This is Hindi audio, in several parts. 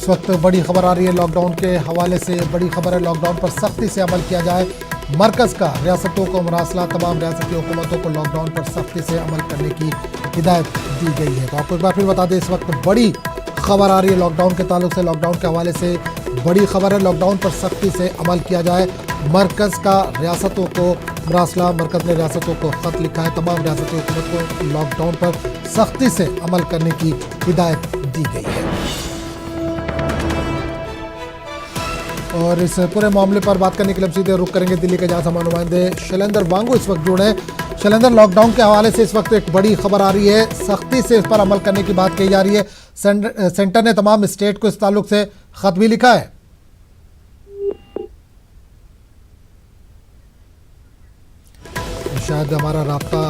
इस वक्त बड़ी खबर आ रही है लॉकडाउन के हवाले से। बड़ी खबर है, लॉकडाउन पर सख्ती से अमल किया जाए। मरकज का रियासतों को मरासला, तमाम रियासती हुकूमतों को लॉकडाउन पर सख्ती से अमल करने की हिदायत दी गई है। तो आपको एक बार फिर बता दें, इस वक्त बड़ी खबर आ रही है लॉकडाउन के ताल्लुक से। लॉकडाउन के हवाले से बड़ी खबर है, लॉकडाउन पर सख्ती से अमल किया जाए। मरकज का रियासतों को मरासला, मरकज ने रियासतों को खत लिखा है। तमाम रियासती हुकूमत को लॉकडाउन पर सख्ती से अमल करने की हिदायत दी गई है। और इस पूरे मामले पर बात करने के लिए सीधे रुख करेंगे दिल्ली के जहां हमारे नुमाइंदे शैलेंद्र वांगू इस वक्त जुड़े हैं। शैलेंद्र, लॉकडाउन के हवाले से इस वक्त एक बड़ी खबर आ रही है, सख्ती से इस पर अमल करने की बात कही जा रही है। सेंटर ने तमाम स्टेट को इस ताल्लुक से खत भी लिखा है। शायद हमारा राब्ता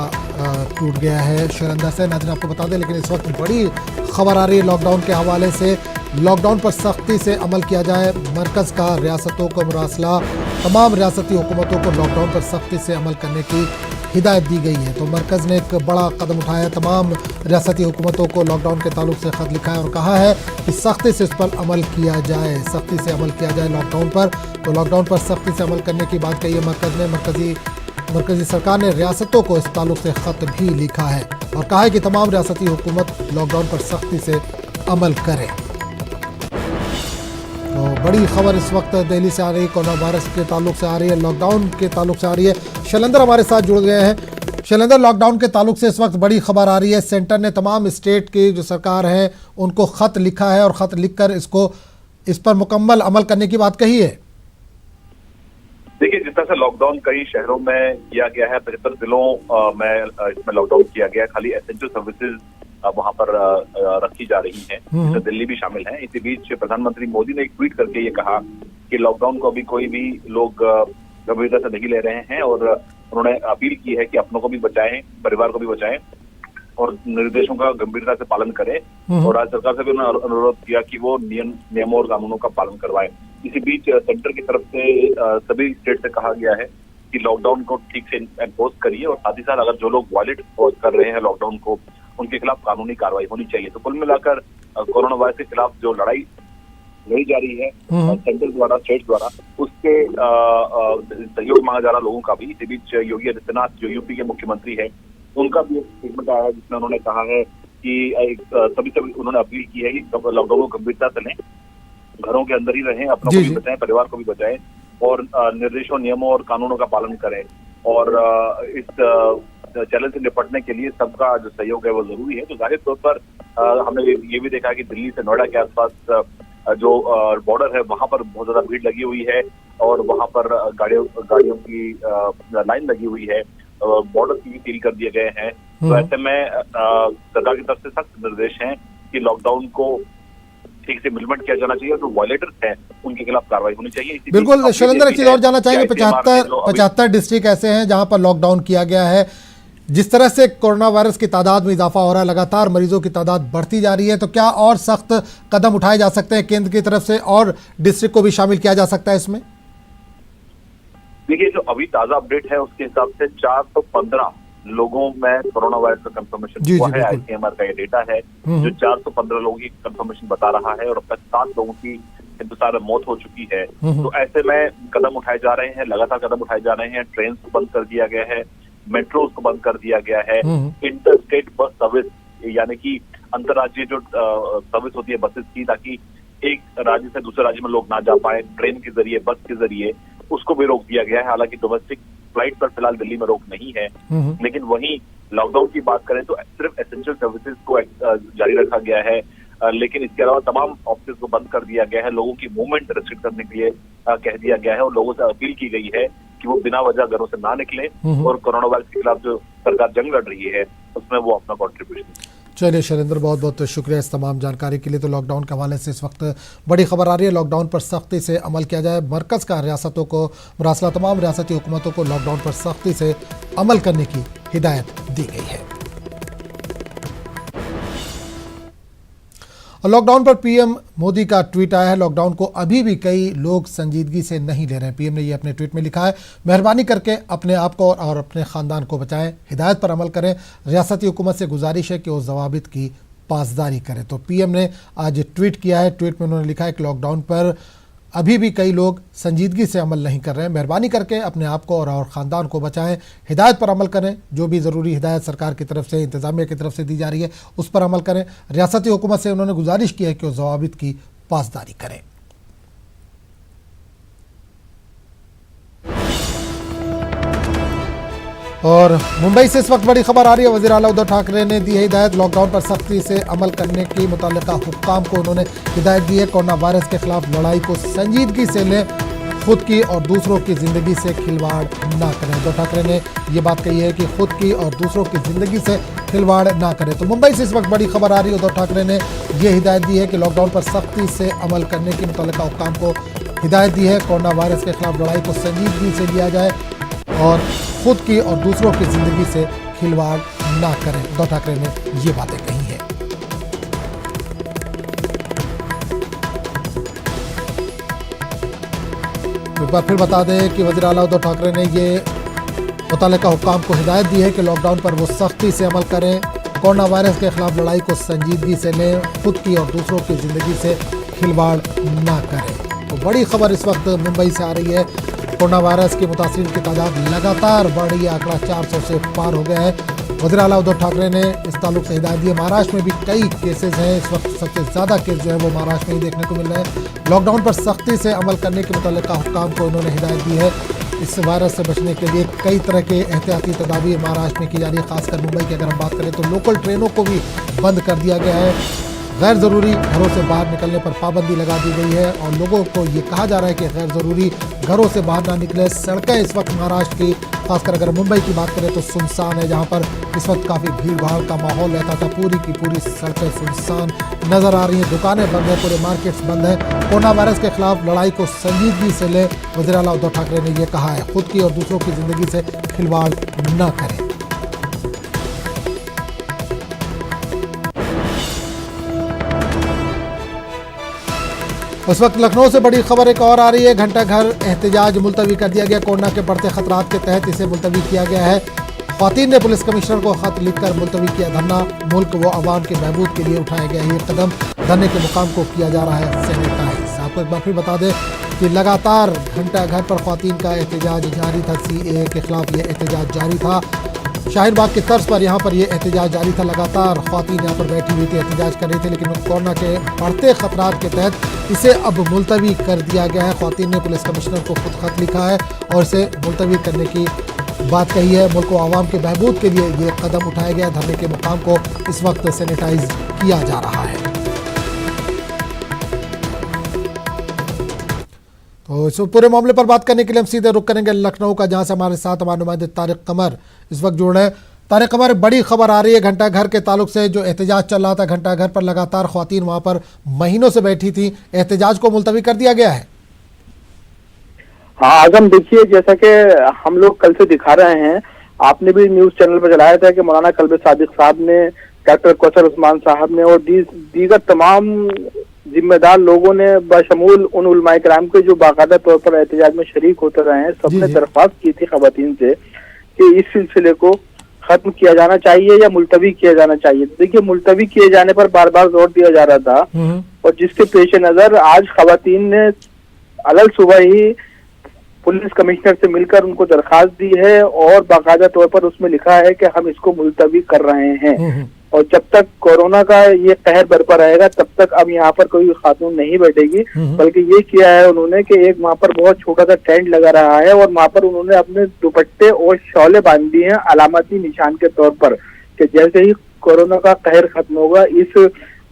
टूट गया है शैलेंद्र से, नाज़रीन आपको बता दें। लेकिन इस वक्त बड़ी खबर आ रही है लॉकडाउन के हवाले से। लॉकडाउन पर सख्ती से अमल किया जाए। मरकज का रियासतों को मरासला, तमाम रियासती हुकूमतों को लॉकडाउन पर सख्ती से अमल करने की हिदायत दी गई है। तो मरकज़ ने एक बड़ा कदम उठाया, तमाम रियासती हुकूमतों को लॉकडाउन के ताल्लुक से ख़त लिखा है और कहा है कि सख्ती से इस पर अमल किया जाए, सख्ती से अमल किया जाए लॉकडाउन पर। तो लॉकडाउन पर सख्ती से अमल करने की बात कही है मरकज़ ने। मरकज़ी सरकार ने रियासतों को इस ताल्लुक से ख़त भी लिखा है और कहा है कि तमाम रियासती हुकूमत लॉकडाउन पर सख्ती से अमल करे। तो बड़ी खबर इस वक्त दिल्ली से आ रही है, कोरोना वायरस के ताल्लुक से आ रही है, लॉकडाउन के ताल्लुक से आ रही है। शैलेंद्र हमारे साथ जुड़ गए हैं। शैलेंद्र, लॉकडाउन के ताल्लुक से इस वक्त बड़ी खबर आ रही है। सेंटर ने तमाम स्टेट की जो सरकार है उनको ख़त लिखा है और ख़त लिखकर इस पर मुकम्मल अमल करने की बात कही है। देखिए, जिस तरह से लॉकडाउन कई शहरों में किया गया है, 75 जिलों में इसमें लॉकडाउन किया गया है। खाली एसेंशियल सर्विसेज वहां पर रखी जा रही हैं, जिसमें दिल्ली भी शामिल है। इसी बीच प्रधानमंत्री मोदी ने एक ट्वीट करके ये कहा कि लॉकडाउन को अभी कोई भी लोग गंभीरता से नहीं ले रहे हैं और उन्होंने अपील की है कि अपनों को भी बचाएं, परिवार को भी बचाएं और निर्देशों का गंभीरता से पालन करें। और राज्य सरकार से भी उन्होंने अनुरोध किया कि वो नियमों और कानूनों का पालन करवाएं। इसी बीच सेंटर की तरफ से सभी स्टेट से कहा गया है कि लॉकडाउन को ठीक से एनफोर्स करिए और साथ ही साथ अगर जो लोग वायलेट कर रहे हैं लॉकडाउन को, उनके खिलाफ कानूनी कार्रवाई होनी चाहिए। तो कुल मिलाकर कोरोना वायरस के खिलाफ जो लड़ाई लड़ी जा रही है सेंटर द्वारा, स्टेट द्वारा, उसके सहयोग मांगा जा रहा लोगों का भी। इसी बीच योगी आदित्यनाथ जो यूपी के मुख्यमंत्री है, उनका भी एक स्टेटमेंट आया है जिसमें उन्होंने कहा है कि सभी उन्होंने अपील की है कि लॉकडाउन को गंभीरता से लें, घरों के अंदर ही रहें, अपनों को भी बचाएं, परिवार को भी बचाएं और निर्देशों, नियमों और कानूनों का पालन करें। और इस चैलेंज से निपटने के लिए सबका जो सहयोग है वो जरूरी है। तो जाहिर तौर पर हमने ये भी देखा कि दिल्ली से नोएडा के आसपास जो बॉर्डर है वहां पर बहुत ज्यादा भीड़ लगी हुई है और वहां पर गाड़ियों की लाइन लगी हुई है, बॉर्डर भी सील कर दिए गए हैं। तो ऐसे में सरकार की तरफ से सख्त निर्देश हैं कि लॉकडाउन को ठीक से इम्प्लीमेंट किया जाना चाहिए। जो वायलेटर्स हैं उनके खिलाफ कार्रवाई होनी चाहिए। बिल्कुल शैलेंद्र, एक चीज और जानना चाहेंगे, 75 डिस्ट्रिक्ट ऐसे हैं जहां पर लॉकडाउन किया गया है। जिस तरह से कोरोना वायरस की तादाद में इजाफा हो रहा है, लगातार मरीजों की तादाद बढ़ती जा रही है, तो क्या और सख्त कदम उठाए जा सकते हैं केंद्र की तरफ से और डिस्ट्रिक्ट को भी शामिल किया जा सकता है इसमें? देखिए, जो अभी ताजा अपडेट है उसके हिसाब से 415 लोगों में कोरोना वायरस का कंफर्मेशन हुआ है। आईसीएमआर का ये डेटा है जो 415 लोगों की कंफर्मेशन बता रहा है और अब तक 7 लोगों की हिंदुस्तान में मौत हो चुकी है। तो ऐसे में कदम उठाए जा रहे हैं, लगातार कदम उठाए जा रहे हैं। ट्रेन को बंद कर दिया गया है, मेट्रोज को बंद कर दिया गया है, इंटर स्टेट बस सर्विस यानी कि अंतर्राज्यीय जो सर्विस होती है बसेस की, ताकि एक राज्य से दूसरे राज्य में लोग ना जा पाए ट्रेन के जरिए, बस के जरिए, उसको भी रोक दिया गया है। हालांकि डोमेस्टिक फ्लाइट पर फिलहाल दिल्ली में रोक नहीं है, लेकिन वहीं लॉकडाउन की बात करें तो सिर्फ एसेंशियल सर्विसेज को जारी रखा गया है। लेकिन इसके अलावा तमाम ऑफिस को बंद कर दिया गया है, लोगों की मूवमेंट रिस्ट्रिक्ट करने के लिए कह दिया गया है और लोगों से अपील की गई है कि वो बिना वजह घरों से ना निकलें और कोरोना वायरस के खिलाफ जो सरकार जंग लड़ रही है उसमें वो अपना कॉन्ट्रीब्यूशन। चलिए शैलेंद्र, बहुत बहुत शुक्रिया इस तमाम जानकारी के लिए। तो लॉकडाउन के हवाले से इस वक्त बड़ी खबर आ रही है, लॉकडाउन पर सख्ती से अमल किया जाए। मरकज़ का रियासतों को मरासला, तमाम रियासती हुकूमतों को लॉकडाउन पर सख्ती से अमल करने की हिदायत दी गई है। लॉकडाउन पर पीएम मोदी का ट्वीट आया है। लॉकडाउन को अभी भी कई लोग संजीदगी से नहीं ले रहे हैं। पीएम ने ये अपने ट्वीट में लिखा है, मेहरबानी करके अपने आप को और अपने खानदान को बचाएं, हिदायत पर अमल करें। रियासती हुकूमत से गुजारिश है कि वो ज़वाबित की पासदारी करें। तो पीएम ने आज ट्वीट किया है। ट्वीट में उन्होंने लिखा है कि लॉकडाउन पर अभी भी कई लोग संजीदगी से अमल नहीं कर रहे हैं। मेहरबानी करके अपने आप को और ख़ानदान को बचाएं, हिदायत पर अमल करें। जो भी ज़रूरी हिदायत सरकार की तरफ से, इंतज़ामिया की तरफ से दी जा रही है उस पर अमल करें। रियासती हुकूमत से उन्होंने गुजारिश की है कि वो ज़वाबित की पासदारी करें। और मुंबई से इस वक्त बड़ी खबर आ रही है। वज़ीर आला उद्धव ठाकरे ने दी है हिदायत। लॉकडाउन पर सख्ती से अमल करने की मुतल्लिका हुक्काम को उन्होंने हिदायत दी है। कोरोना वायरस के खिलाफ लड़ाई को संजीदगी से लें, खुद की और दूसरों की ज़िंदगी से खिलवाड़ ना करें। उद्धव ठाकरे ने ये बात कही है कि खुद की और दूसरों की ज़िंदगी से खिलवाड़ ना करें। तो मुंबई से इस वक्त बड़ी खबर आ रही है। उद्धव ठाकरे ने यह हिदायत दी है कि लॉकडाउन पर सख्ती से अमल करने की मुतल्लिका हुक्काम को हिदायत दी है। कोरोना वायरस के खिलाफ लड़ाई को संजीदगी से लिया जाए और खुद की और दूसरों की जिंदगी से खिलवाड़ ना करें। उद्धव ठाकरे ने ये बातें कही हैं। एक बार फिर बता दें कि वज़ीर आला उद्धव ठाकरे ने ये मुतल्लिका हुक्काम को हिदायत दी है कि लॉकडाउन पर वो सख्ती से अमल करें, कोरोना वायरस के खिलाफ लड़ाई को संजीदगी से लें, खुद की और दूसरों की जिंदगी से खिलवाड़ ना करें। तो बड़ी खबर इस वक्त मुंबई से आ रही है। कोरोना वायरस के मुतासिरीन की तादाद लगातार बढ़ रही है। आंकड़ा 400 से पार हो गया है। वज़ीर आला उद्धव ठाकरे ने इस ताल्लुक से हिदायत दी है। महाराष्ट्र में भी कई केसेस हैं। इस वक्त सबसे ज़्यादा केस जो है वो महाराष्ट्र में ही देखने को मिल रहे हैं। लॉकडाउन पर सख्ती से अमल करने के मुतल्लिका हुक्काम को उन्होंने हिदायत दी है। इस वायरस से बचने के लिए कई तरह के एहतियाती तदाबीर महाराष्ट्र में की जा रही है। खासकर मुंबई की अगर हम बात करें तो लोकल ट्रेनों को भी बंद कर दिया गया है। गैर ज़रूरी घरों से बाहर निकलने पर पाबंदी लगा दी गई है और लोगों को ये कहा जा रहा है कि गैर ज़रूरी घरों से बाहर ना निकले। सड़कें इस वक्त महाराष्ट्र की, खासकर अगर मुंबई की बात करें तो सुनसान है, जहां पर इस वक्त काफ़ी भीड़ भाड़ का माहौल रहता था। पूरी की पूरी सड़कें सुनसान नज़र आ रही हैं। दुकानें बंद हैं, पूरे मार्केट्स बंद हैं। कोरोना वायरस के खिलाफ लड़ाई को संजीदगी से ले, वज़ीर आला उद्धव ठाकरे ने यह कहा है। खुद की और दूसरों की ज़िंदगी से खिलवाड़ न करें। उस वक्त लखनऊ से बड़ी खबर एक और आ रही है। घंटा घर एहतजाज मुलतवी कर दिया गया। कोरोना के बढ़ते खतरात के तहत इसे मुलतवी किया गया है। ख्वातीन ने पुलिस कमिश्नर को खत लिखकर मुलतवी किया धरना। मुल्क व आवाम के महबूद के लिए उठाया गया ये कदम। धरने के मुकाम को किया जा रहा है सैनिटाइज। आपको एक बार फिर बता दें कि लगातार घंटा घर पर ख्वातीन का एहतजाज जारी था। CAA के खिलाफ ये एहतजाज जारी था। शाहीन बाग की तर्ज पर यहाँ पर यह एहतजाज जारी था। लगातार ख्वातीन यहाँ पर बैठी हुई थी, एहतजाज कर रही थी, लेकिन कोरोना के बढ़ते खतरात के तहत इसे अब मुलतवी कर दिया गया है। ख्वातीन ने पुलिस कमिश्नर को खुद खत लिखा है और इसे मुलतवी करने की बात कही है। मुल्क व आवाम के बहबूद के लिए ये कदम उठाया गया। धरने के मुकाम को इस वक्त सैनिटाइज किया जा रहा है। तो इस पूरे मामले पर बात करने के लिए हम सीधे रुक करेंगे लखनऊ का, जहां से हमारे साथ हमारे नुमाइंदे तारिक कमर इस वक्त जुड़ रहे हैं। तारिक कमर, बड़ी खबर आ रही है घंटा घर के ताल्लुक से। जो एहतजाज चल रहा था घंटा घर पर, लगातार ख्वातीन वहां पर महीनों से बैठी थी, एहतजाज को मुलतवी कर दिया गया है। हाँ आजम, देखिए जैसा कि हम लोग कल से दिखा रहे हैं, आपने भी न्यूज चैनल पर चलाया था कि मौलाना कल्बे सादिक साहब ने, डॉक्टर कौसर उस्मान साहब ने और दीगर तमाम जिम्मेदार लोगों ने बशमूल उन उलमाए कराम के जो बाकायदा तौर पर एहतजाज में शरीक होते रहे हैं, सबने दरख्वास्त की थी खवातीन से कि इस सिलसिले को खत्म किया जाना चाहिए या मुलतवी किया जाना चाहिए। देखिए, मुलतवी किए जाने पर बार बार जोर दिया जा रहा था और जिसके पेश नजर आज खवातीन ने अलग सुबह ही पुलिस कमिश्नर से मिलकर उनको दरखास्त दी है और बाकायदा तौर पर उसमें लिखा है कि हम इसको मुलतवी कर रहे हैं और जब तक कोरोना का ये कहर बरपा रहेगा तब तक अब यहाँ पर कोई खातून नहीं बैठेगी। बल्कि ये किया है उन्होंने कि एक वहाँ पर बहुत छोटा सा टेंट लगा रहा है और वहाँ पर उन्होंने अपने दुपट्टे और शौले बांध दिए हैं अलामती निशान के तौर पर कि जैसे ही कोरोना का कहर खत्म होगा, इस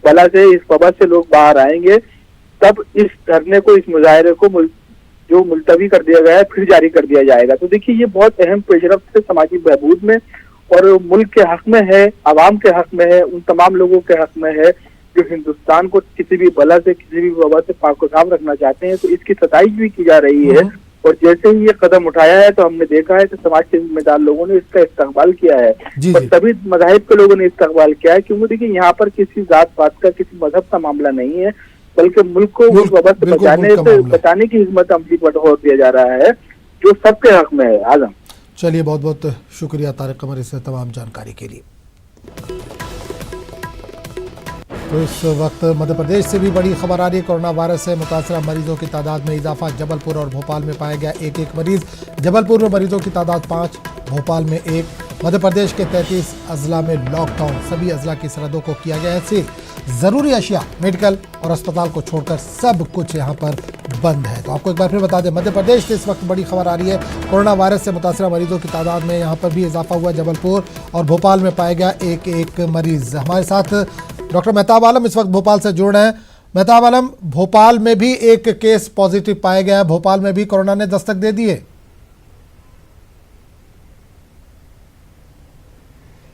बला से, इस वबा से लोग बाहर आएंगे, तब इस धरने को, इस मुजाहरे को जो मुलतवी कर दिया गया है फिर जारी कर दिया जाएगा। तो देखिए, ये बहुत अहम पेशरफ्त है समाजी बहबूद में और मुल्क के हक में है, आवाम के हक में है, उन तमाम लोगों के हक में है जो हिंदुस्तान को किसी भी बला से, किसी भी वबा से पाक साफ रखना चाहते हैं। तो इसकी सताइश भी की जा रही है और जैसे ही ये कदम उठाया है तो हमने देखा है कि समाज के जिम्मेदार लोगों ने इसका इस्तकबाल किया है और सभी मज़ाहिब के लोगों ने इस्तकबाल किया है, क्योंकि देखिए यहाँ पर किसी जात पात का, किसी मजहब का मामला नहीं है, बल्कि मुल्क को उस वबा से बचाने की हिम्मत अमली पर जोर दिया जा रहा है जो सबके हक में है। आजम, चलिए, बहुत बहुत शुक्रिया तारिक कमर इस तमाम जानकारी के लिए। तो इस वक्त मध्य प्रदेश से भी बड़ी खबर आ रही है। कोरोना वायरस से मुतासरा मरीजों की तादाद में इजाफा। जबलपुर और भोपाल में पाया गया एक मरीज। जबलपुर में मरीजों की तादाद 5, भोपाल में 1। मध्य प्रदेश के 33 अजला में लॉकडाउन। सभी अजला की सरहदों को किया गया है सील। जरूरी अशिया, मेडिकल और अस्पताल को छोड़कर सब कुछ यहाँ पर बंद है। तो आपको एक बार फिर बता दें, मध्य प्रदेश से इस वक्त बड़ी खबर आ रही है। कोरोना वायरस से मुतासरा मरीजों की तादाद में यहाँ पर भी इजाफा हुआ। जबलपुर और भोपाल में पाया गया एक मरीज। हमारे साथ डॉक्टर मेहताब आलम इस वक्त भोपाल से जुड़ रहे हैं। मेहताब आलम, भोपाल में भी एक केस पॉजिटिव पाया गया है। भोपाल में भी कोरोना ने दस्तक दे दी है।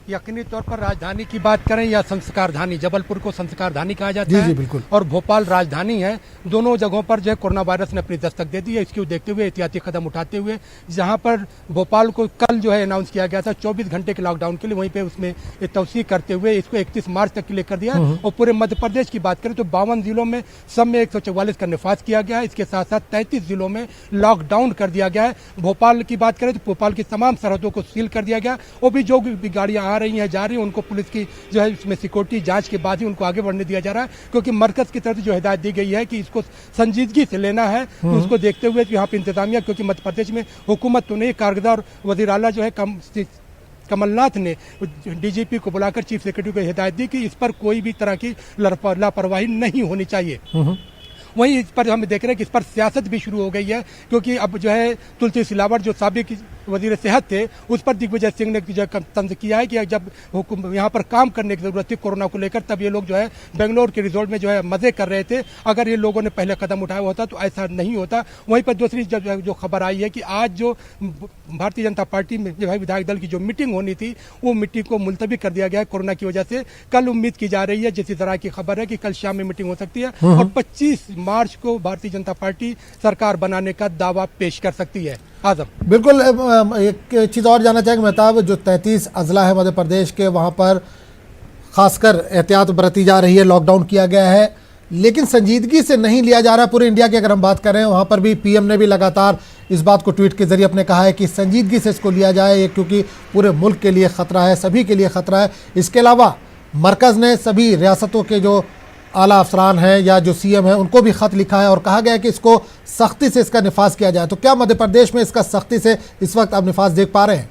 यकीनी तौर पर राजधानी की बात करें या संस्कारधानी, जबलपुर को संस्कारधानी कहा जाता जी है। जी बिल्कुल। और भोपाल राजधानी है। दोनों जगहों पर जो है कोरोना वायरस ने अपनी दस्तक दे दी है। इसको देखते हुए एहतियाती कदम उठाते हुए जहां पर भोपाल को कल जो है अनाउंस किया गया था 24 घंटे के लॉकडाउन के लिए, वहीं पे उसमें तौसीह करते हुए इसको 31 मार्च तक के लिए कर दिया। और पूरे मध्य प्रदेश की बात करें तो 52 जिलों में सब में 144 का निफाज किया गया है। इसके साथ साथ 33 जिलों में लॉकडाउन कर दिया गया है। भोपाल की बात करें तो भोपाल की तमाम सरहदों को सील कर दिया गया। वो भी जो भी गाड़ियां आ रही हैं, जा रही हैं, उनको पुलिस की जो है इसमें सिक्योरिटी जांच के बाद ही उनको आगे बढ़ने दिया जा रहा है। क्योंकि मरकज की तरफ से जो हिदायत दी गई है कि इसको संजीदगी से लेना है, तो उसको देखते हुए यहाँ पे इंतजामिया, क्योंकि मध्य प्रदेश में हुकूमत तो नहीं, कारगुजार वज़ीर आला जो है कमलनाथ ने डीजीपी को बुलाकर चीफ सेक्रेटरी को हिदायत दी कि इस पर कोई भी तरह की लापरवाही नहीं होनी चाहिए। वहीं इस पर हम देख रहे हैं कि इस पर सियासत भी शुरू हो गई है। क्योंकि अब जो है तुलसी सिलावट जो साबिक वजीर सेहत थे, उस पर दिग्विजय सिंह ने जो तंज किया है कि जब यहाँ पर काम करने की जरूरत थी कोरोना को लेकर, तब ये लोग जो है बेंगलोर के रिजॉर्ट में जो है मजे कर रहे थे। अगर ये लोगों ने पहले कदम उठाया होता तो ऐसा नहीं होता। वहीं पर दूसरी जो खबर आई है कि आज जो भारतीय जनता पार्टी में जो है विधायक दल की जो मीटिंग होनी थी, वो मीटिंग को मुलतवी कर दिया गया है कोरोना की वजह से। कल उम्मीद की जा रही है, जिस तरह की खबर है कि कल शाम में मीटिंग हो सकती है और 25 मार्च को भारतीय जनता पार्टी सरकार बनाने का दावा पेश कर सकती है। आजम बिल्कुल। एक चीज़ और जानना चाहेंगे मेहताब, जो 33 अजला है मध्य प्रदेश के, वहाँ पर खासकर एहतियात बरती जा रही है, लॉकडाउन किया गया है, लेकिन संजीदगी से नहीं लिया जा रहा। पूरे इंडिया की अगर हम बात करें, वहाँ पर भी पीएम ने भी लगातार इस बात को ट्वीट के जरिए अपने कहा है कि संजीदगी से इसको लिया जाए, क्योंकि पूरे मुल्क के लिए ख़तरा है, सभी के लिए ख़तरा है। इसके अलावा मरकज़ ने सभी रियासतों के जो आला अफसरान हैं या जो सीएम हैं, उनको भी ख़त लिखा है और कहा गया है कि इसको सख्ती से इसका निफाज किया जाए। तो क्या मध्य प्रदेश में इसका सख्ती से इस वक्त आप निफाज देख पा रहे हैं?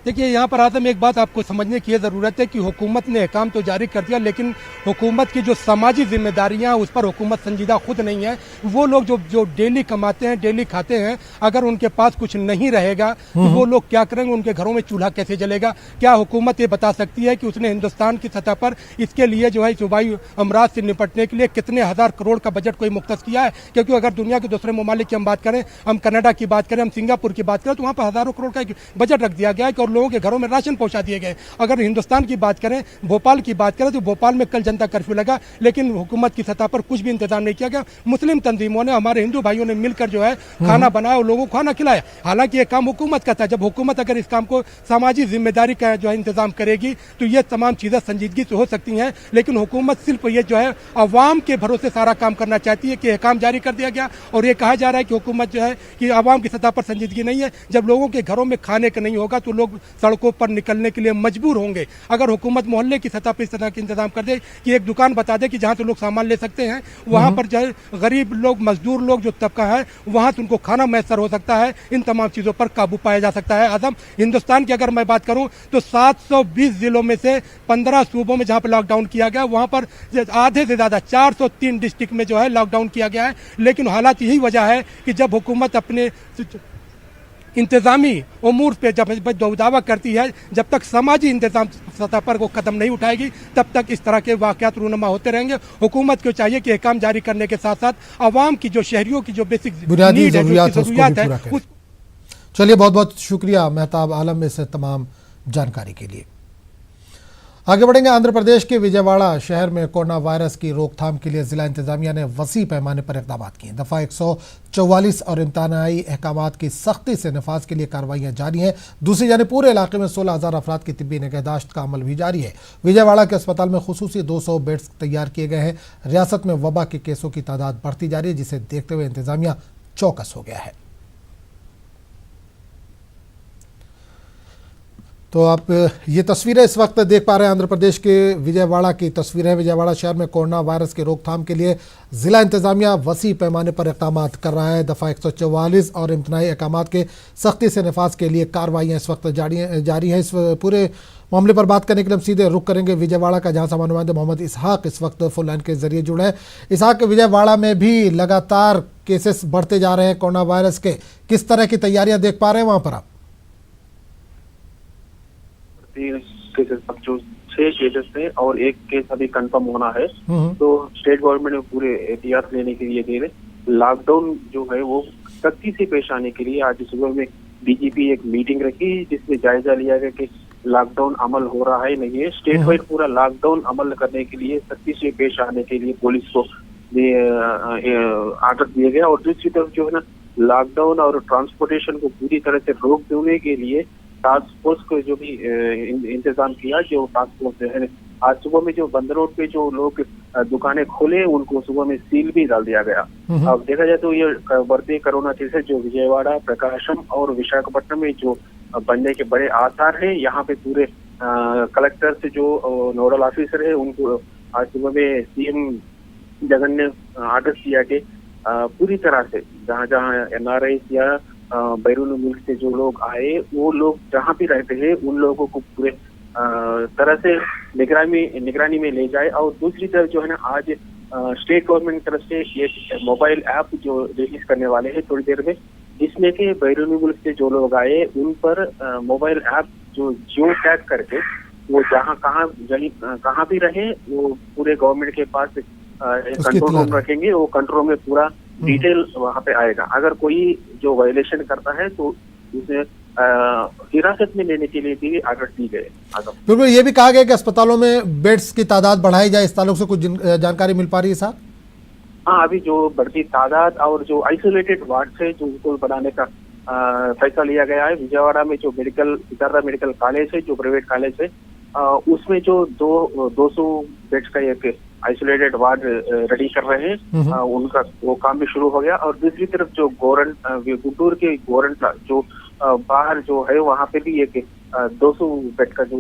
देखिए, यहाँ पर आदम एक बात आपको समझने की ज़रूरत है कि हुकूमत ने अहकाम तो जारी कर दिया, लेकिन हुकूमत की जो समाजी जिम्मेदारियाँ उस पर हुकूमत संजीदा खुद नहीं है। वो लोग जो डेली कमाते हैं, डेली खाते हैं, अगर उनके पास कुछ नहीं रहेगा तो वो लोग क्या करेंगे? उनके घरों में चूल्हा कैसे जलेगा? क्या हुकूमत ये बता सकती है कि उसने हिंदुस्तान की सतह पर इसके लिए जो है वबाई अमराज से निपटने के लिए कितने हज़ार करोड़ का बजट कोई मुख्तस किया है? क्योंकि अगर दुनिया के दूसरे ममालिक की हम बात करें, हम कनाडा की बात करें, हम सिंगापुर की बात करें, तो वहाँ पर हज़ारों करोड़ का बजट रख दिया गया है और लोगों के घरों में राशन पहुंचा दिए गए। अगर हिंदुस्तान की बात करें, भोपाल की बात करें, तो भोपाल में कल जनता कर्फ्यू लगा, लेकिन हुकूमत की सतह पर कुछ भी इंतजाम नहीं किया गया। मुस्लिम तंजीमों ने, हमारे हिंदू भाइयों ने मिलकर जो है खाना बनाया और लोगों को खाना खिलाया। हालांकि ये काम हुकूमत का था। जब हुकूमत अगर इस काम को सामाजिक जिम्मेदारी का जो है इंतजाम करेगी तो ये तमाम चीजें संजीदगी से हो सकती हैं। लेकिन हुकूमत सिर्फ ये जो है अवाम के भरोसे सारा काम करना चाहती है कि अहकाम जारी कर दिया गया और ये कहा जा रहा है कि हुकूमत जो है कि अवाम की सतह पर संजीदगी नहीं है। जब लोगों के घरों में खाने का नहीं होगा तो लोग सड़कों पर निकलने के लिए मजबूर होंगे। अगर हुकूमत मोहल्ले की सतह पर इस तरह के इंतजाम कर दे कि एक दुकान बता दे कि जहां से लोग सामान ले सकते हैं, वहां पर जो है गरीब लोग, मजदूर लोग जो तबका है, वहां से उनको खाना मैसर हो सकता है। इन तमाम चीजों पर काबू पाया जा सकता है। आजम, हिंदुस्तान की अगर मैं बात करूं तो 720 जिलों में से 15 सूबों में जहां पर लॉकडाउन किया गया, वहां पर आधे से ज्यादा 403 डिस्ट्रिक्ट में जो है लॉकडाउन किया गया है। लेकिन हालात यही वजह है कि जब हुकूमत अपने इंतजामी उमूर पे जब दावा करती है, जब तक समाजी इंतजाम सतह पर वो कदम नहीं उठाएगी, तब तक इस तरह के वाकयात रूनुमा होते रहेंगे। हुकूमत को चाहिए कि अहकाम जारी करने के साथ साथ आवाम की जो शहरियों की जो बेसिक बुनियादी नीड है, जरूरियात है। चलिए, बहुत बहुत शुक्रिया मेहताब आलम इस तमाम जानकारी के लिए। आगे बढ़ेंगे। आंध्र प्रदेश के विजयवाड़ा शहर में कोरोना वायरस की रोकथाम के लिए जिला इंतजामिया ने वसी पैमाने पर इकदाम किए। दफा 144 और इम्तनाई अहकामात की सख्ती से नफाज के लिए कार्रवाइयां जारी हैं। दूसरी जाने पूरे इलाके में 16,000 अफराद की तिब्बी निगहदाश्त का अमल भी जारी है। विजयवाड़ा के अस्पताल में खुसूसी 200 बेड्स तैयार किए गए हैं। रियासत में वबा के केसों की तादाद बढ़ती जा रही है, जिसे देखते हुए इंतजामिया चौकस हो गया है। तो आप ये तस्वीरें इस वक्त देख पा रहे हैं आंध्र प्रदेश के विजयवाड़ा की तस्वीरें। विजयवाड़ा शहर में कोरोना वायरस की रोकथाम के लिए जिला इंतजामिया वसी पैमाने पर इक़दाम कर रहा है। दफ़ा 144 और इम्तनाई अहकामात के सख्ती से नफाज के लिए कार्रवाइयाँ इस वक्त जारी हैं। इस पूरे मामले पर बात करने के लिए हम सीधे रुख करेंगे विजयवाड़ा का, जहाँ से नुमाइंदे मोहम्मद इसहाक इस वक्त फोन लाइन के जरिए जुड़े हैं। इसहाक, विजयवाड़ा में भी लगातार केसेस बढ़ते जा रहे हैं कोरोना वायरस के, किस तरह की तैयारियां देख पा रहे हैं वहाँ पर आप? केसेस अब जो 6 केसेस थे और एक केस अभी कंफर्म होना है, तो स्टेट गवर्नमेंट ने पूरे एहतियात लेने के लिए दे रहे। लॉकडाउन जो है वो सख्ती से पेश आने के लिए आज सुबह में डीजीपी एक मीटिंग रखी जिसमें जायजा लिया गया कि लॉकडाउन अमल हो रहा है नहीं है। स्टेट वाइड पूरा लॉकडाउन अमल करने के लिए सख्ती से पेश आने के लिए पुलिस को आर्डर दिया गया। और दूसरी तरफ जो है ना, लॉकडाउन और ट्रांसपोर्टेशन को पूरी तरह से रोक देने के लिए टास्क फोर्स को जो भी इंतजाम किया। जो टास्क फोर्स है आज सुबह में जो बंद रोड पे जो लोग दुकानें खोले उनको सुबह में सील भी डाल दिया गया। अब देखा जाए तो ये बढ़ते कोरोना केसेस जो विजयवाड़ा, प्रकाशम और विशाखापट्टनम में जो बनने के बड़े आसार हैं। यहाँ पे पूरे कलेक्टर से जो नोडल ऑफिसर है उनको आज सुबह में सीएम जगन ने आदेश दिया कि पूरी तरह से जहाँ जहाँ एनआरआई या बैरून मुल्क से जो लोग आए वो लोग जहाँ भी रहते हैं उन लोगों को पूरे तरह से निगरानी में ले जाए। और दूसरी तरफ जो है ना, आज स्टेट गवर्नमेंट की तरफ से ये मोबाइल ऐप जो रिलीज करने वाले हैं थोड़ी देर में, जिसमें कि बैरून मुल्क से जो लोग आए उन पर मोबाइल ऐप जो जियो टैग करके वो जहाँ कहाँ भी रहे वो पूरे गवर्नमेंट के पास कंट्रोल रूम रखेंगे। वो कंट्रोल में पूरा डिटेल वहाँ पे आएगा। अगर कोई जो वायलेशन करता है तो उसे हिरासत में लेने के लिए भी आर्डर दी गए। बिल्कुल, ये भी कहा गया कि अस्पतालों में बेड्स की तादाद बढ़ाई जाए, इस ताल्लुक से कुछ जानकारी मिल पा रही है साहब? हाँ, अभी जो बढ़ती तादाद और जो आइसोलेटेड वार्ड है जो उनको बनाने का फैसला लिया गया है। विजयवाड़ा में जो सितारा मेडिकल कॉलेज है जो प्राइवेट कॉलेज है, उसमें जो 200 बेड्स का एक आइसोलेटेड वार्ड रेडी कर रहे हैं, उनका वो काम भी शुरू हो गया। और दूसरी तरफ जो गुंटूर के गोरंटला जो बाहर जो है वहाँ पे भी एक 200 बेड का जो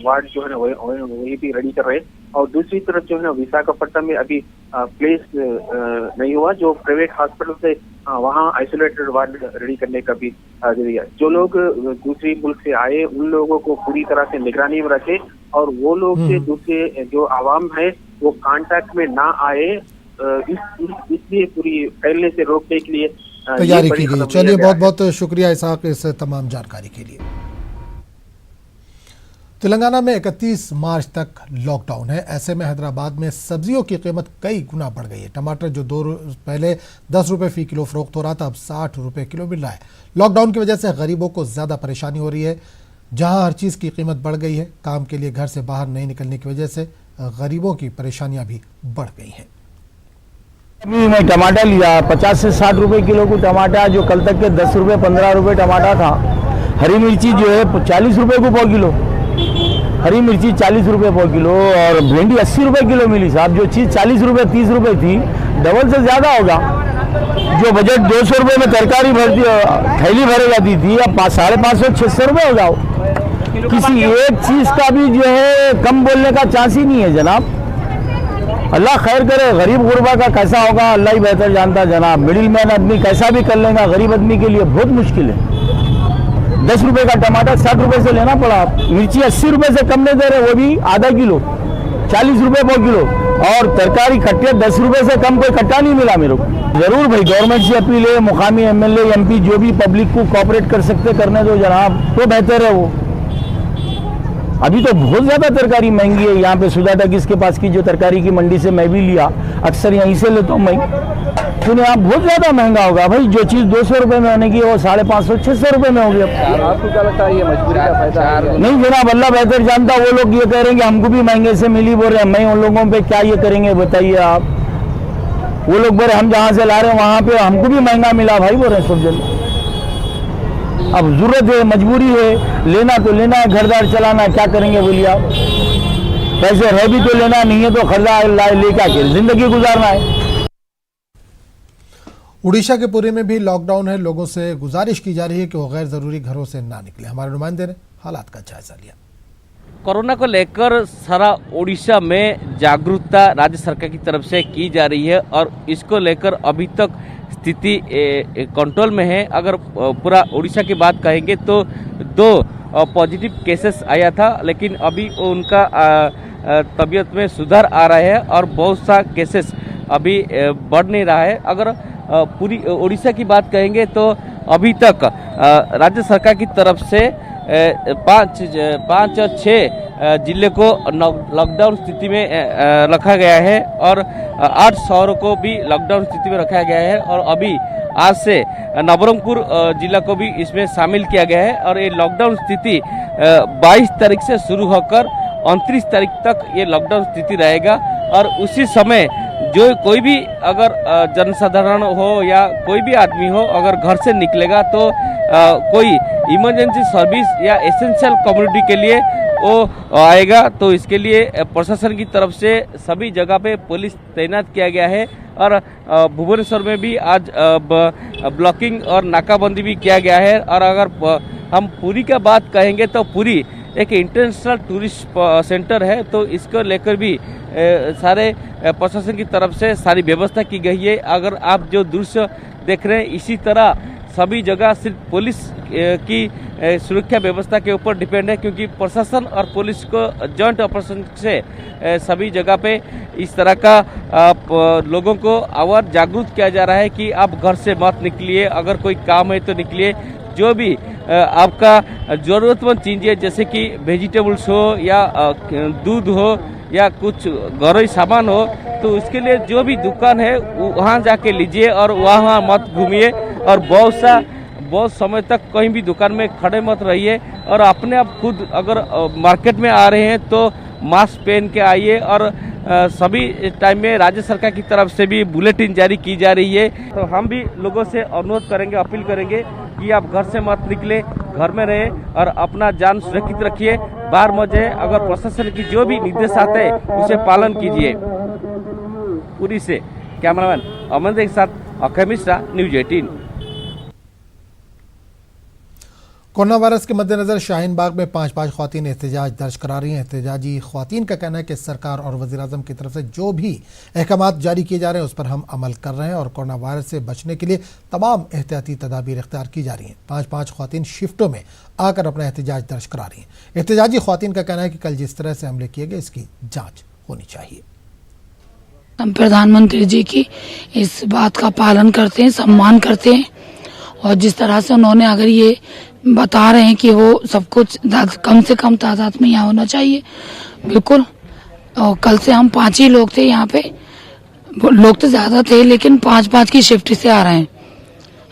वार्ड जो है ना वही भी रेडी कर रहे हैं। और दूसरी तरफ जो है ना, विशाखापट्टनम में अभी प्लेस नहीं हुआ, जो प्राइवेट हॉस्पिटल से वहाँ आइसोलेटेड वार्ड रेडी करने का भी दिया। जो लोग दूसरी मुल्क से आए उन लोगों को पूरी तरह से निगरानी में रखे और वो लोग से दूसरे जो आवाम है वो कांटेक्ट में ना आए, इसलिए पूरी फैलने से रोकने के लिए तैयारी की गई। चलिए, बहुत बहुत शुक्रिया इसहाक इस तमाम जानकारी के लिए। तेलंगाना में 31 मार्च तक लॉकडाउन है। ऐसे में हैदराबाद में सब्जियों की कीमत कई गुना बढ़ गई है। टमाटर जो पहले 10 रुपये फी किलो फरोख्त हो रहा था, अब 60 रुपये किलो मिल रहा है। लॉकडाउन की वजह से गरीबों को ज़्यादा परेशानी हो रही है। जहां हर चीज़ की कीमत बढ़ गई है, काम के लिए घर से बाहर नहीं निकलने की वजह से गरीबों की परेशानियां भी बढ़ गई हैं। अभी मैं टमाटर लिया 50 से 60 रुपए किलो को टमाटर, जो कल तक के 10 रुपये 15 रुपये टमाटर था। हरी मिर्ची जो है 40 रुपये को पाव किलो, हरी मिर्ची 40 रुपये पाव किलो। और भिंडी 80 रुपये किलो मिली साहब। जो चीज़ 40 रुपये 30 रुपये थी, डबल से ज़्यादा होगा। जो बजट 200 रुपये में तरकारी भरती थैली भरे जाती थी, अब 550 600 रुपये हो जाओ। किसी एक चीज़ का भी जो है कम बोलने का चांस ही नहीं है जनाब। अल्लाह खैर करे, गरीब गुरबा का कैसा होगा अल्लाह ही बेहतर जानता जनाब। मिडिल मैन आदमी कैसा भी कर लेगा, गरीब आदमी के लिए बहुत मुश्किल है। 10 रुपये का टमाटर 60 रुपये से लेना पड़ा। मिर्ची 80 रुपये से कम नहीं दे रहे, वो भी आधा किलो 40 रुपये पाव किलो। और तरकारी कट्टे 10 रुपये से कम कोई कट्टा नहीं मिला मेरे को। जरूर भाई, गवर्नमेंट से अपील है, मुकामी एमएलए एमपी जो भी पब्लिक को कोऑपरेट कर सकते करने दो जनाब, तो बेहतर है। वो अभी तो बहुत ज़्यादा तरकारी महंगी है। यहाँ पे सुधा टकीस के पास की जो तरकारी की मंडी से मैं भी लिया, अक्सर यहीं से लेता हूँ मैं, तो यहाँ बहुत ज़्यादा महंगा होगा भाई। जो चीज़ 200 रुपये में होने की वो 550 600 रुपये में हो गया। आपको क्या लगता है ये मजबूरी का फायदा? नहीं जनाब, अल्लाह बेहतर जानता। वो लोग ये कह रहे हैं कि हमको भी महंगे से मिली, बोल रहे हैं मैं उन लोगों पे क्या ये करेंगे बताइए आप। वो लोग बोल रहे हम जहाँ से ला रहे हैं वहाँ पे हमको भी महंगा मिला भाई, बोल रहे सब जन। अब जरूरत है, मजबूरी है, लेना तो लेना है, घरदार चलाना, क्या करेंगे बोलिए आप। पैसे है भी तो लेना, नहीं है तो खरीदार लेकर के जिंदगी गुजारना है। उड़ीसा के पुरी में भी लॉकडाउन है। लोगों से गुजारिश की जा रही है कि वो गैर ज़रूरी घरों से ना निकले। हमारे नुमाइंदे ने हालात का जायजा लिया। कोरोना को लेकर सारा उड़ीसा में जागरूकता राज्य सरकार की तरफ से की जा रही है और इसको लेकर अभी तक स्थिति कंट्रोल में है। अगर पूरा उड़ीसा की बात कहेंगे तो 2 पॉजिटिव केसेस आया था, लेकिन अभी उनका तबीयत में सुधार आ रहा है और बहुत सा केसेस अभी बढ़ नहीं रहा है। अगर पूरी उड़ीसा की बात कहेंगे तो अभी तक राज्य सरकार की तरफ से 5 और 6 जिले को लॉकडाउन स्थिति में रखा गया है और 8 शहरों को भी लॉकडाउन स्थिति में रखा गया है और अभी आज से नवरंगपुर जिला को भी इसमें शामिल किया गया है और ये लॉकडाउन स्थिति 22 तारीख से शुरू होकर 29 तारीख तक ये लॉकडाउन स्थिति रहेगा और उसी समय जो कोई भी अगर जनसाधारण हो या कोई भी आदमी हो अगर घर से निकलेगा तो कोई इमरजेंसी सर्विस या एसेंशियल कम्युनिटी के लिए वो आएगा, तो इसके लिए प्रशासन की तरफ से सभी जगह पे पुलिस तैनात किया गया है और भुवनेश्वर में भी आज ब्लॉकिंग और नाकाबंदी भी किया गया है। और अगर हम पुरी का बात कहेंगे तो पुरी एक इंटरनेशनल टूरिस्ट सेंटर है, तो इसको लेकर भी सारे प्रशासन की तरफ से सारी व्यवस्था की गई है। अगर आप जो दृश्य देख रहे हैं इसी तरह सभी जगह सिर्फ पुलिस की सुरक्षा व्यवस्था के ऊपर डिपेंड है, क्योंकि प्रशासन और पुलिस को जॉइंट ऑपरेशन से सभी जगह पे इस तरह का लोगों को और जागरूक किया जा रहा है कि आप घर से मत निकलिए, अगर कोई काम है तो निकलिए। जो भी आपका ज़रूरतमंद चीज़ें जैसे कि वेजिटेबल्स हो या दूध हो या कुछ घरेलू सामान हो, तो उसके लिए जो भी दुकान है वहाँ जाके लीजिए और वहाँ मत घूमिए और बहुत समय तक कहीं भी दुकान में खड़े मत रहिए और अपने आप खुद अगर मार्केट में आ रहे हैं तो मास्क पहन के आइए। और सभी टाइम में राज्य सरकार की तरफ से भी बुलेटिन जारी की जा रही है, तो हम भी लोगों से अनुरोध करेंगे, अपील करेंगे कि आप घर से मत निकले, घर में रहे और अपना जान सुरक्षित रखिए, बाहर मत जाए। अगर प्रशासन की जो भी निर्देश आते हैं उसे पालन कीजिए। पुरी से कैमरामैन अमन के साथ Akshay Mishra, news 18। Corona virus के मद्देनजर शाहीन बाग में 5 ख्वातीन एहतजाज दर्ज करा रही हैं। एहतजाजी ख्वातीन का कहना है कि सरकार और वज़ीर-ए-आज़म की तरफ से जो भी अहकामात जारी किए जा रहे हैं उस पर हम अमल कर रहे हैं और कोरोना वायरस से बचने के लिए तमाम एहतियाती तदाबीर इख्तियार की जा रही हैं। 5 ख्वातीन शिफ्टों में आकर अपना एहतजाज दर्ज करा रही हैं। एहतजाजी ख्वातीन का कहना है कि कल जिस तरह से हमले किए गए इसकी जाँच होनी चाहिए। हम प्रधानमंत्री जी की इस बात का पालन करते हैं, सम्मान करते हैं और जिस तरह से उन्होंने अगर ये बता रहे हैं कि वो सब कुछ कम से कम तादाद में यहाँ होना चाहिए, बिल्कुल। और कल से हम 5 ही लोग थे यहाँ पे, लोग तो ज्यादा थे लेकिन 5 की शिफ्ट से आ रहे हैं।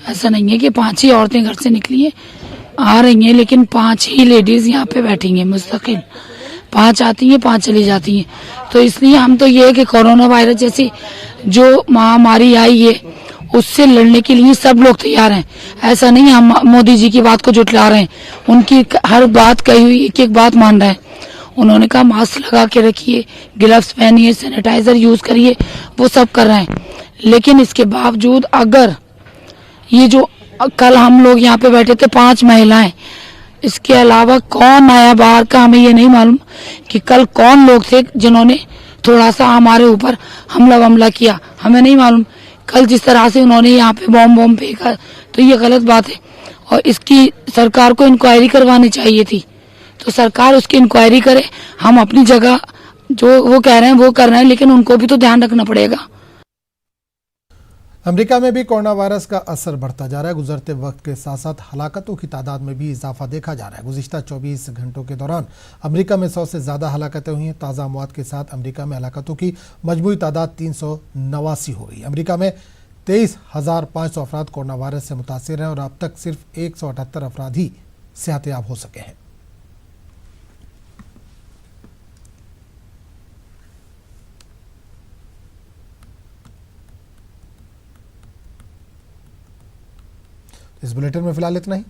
ऐसा नहीं है कि 5 ही औरतें घर से निकली हैं, आ रही हैं, लेकिन 5 ही लेडीज यहाँ पे बैठी हैं मुस्तकिल। 5 आती हैं, 5 चली जाती हैं। तो इसलिए हम तो ये है कि कोरोना वायरस जैसी जो महामारी आई है उससे लड़ने के लिए सब लोग तैयार हैं। ऐसा नहीं हम मोदी जी की बात को जुटला रहे हैं, उनकी हर बात कही हुई एक बात मान रहे हैं। उन्होंने कहा मास्क लगा के रखिए, ग्लव्स पहनिए, सैनिटाइजर यूज करिए, वो सब कर रहे हैं। लेकिन इसके बावजूद अगर ये जो कल हम लोग यहाँ पे बैठे थे 5 महिलाएं, इसके अलावा कौन आया बाहर का हमें ये नहीं मालूम कि कल कौन लोग थे जिन्होंने थोड़ा सा हमारे ऊपर हमला किया, हमें नहीं मालूम। कल जिस तरह से उन्होंने यहाँ पे बॉम्ब फेंका तो ये गलत बात है और इसकी सरकार को इंक्वायरी करवानी चाहिए थी। तो सरकार उसकी इंक्वायरी करे, हम अपनी जगह जो वो कह रहे हैं वो कर रहे हैं, लेकिन उनको भी तो ध्यान रखना पड़ेगा। अमेरिका में भी कोरोना वायरस का असर बढ़ता जा रहा है। गुजरते वक्त के साथ साथ हलाकतों की तादाद में भी इजाफा देखा जा रहा है। गुज़िश्ता 24 घंटों के दौरान अमेरिका में 100 से ज़्यादा हलाकतें हुई हैं। ताज़ा मौत के साथ अमेरिका में हलाकतों की मजमूई तादाद 389 हो गई। अमेरिका में 23,500 अफराद कोरोना वायरस से मुतासिर हैं और अब तक सिर्फ 178 अफराद ही सेहतयाब हो सके हैं। इस बुलेटिन में फिलहाल इतना ही।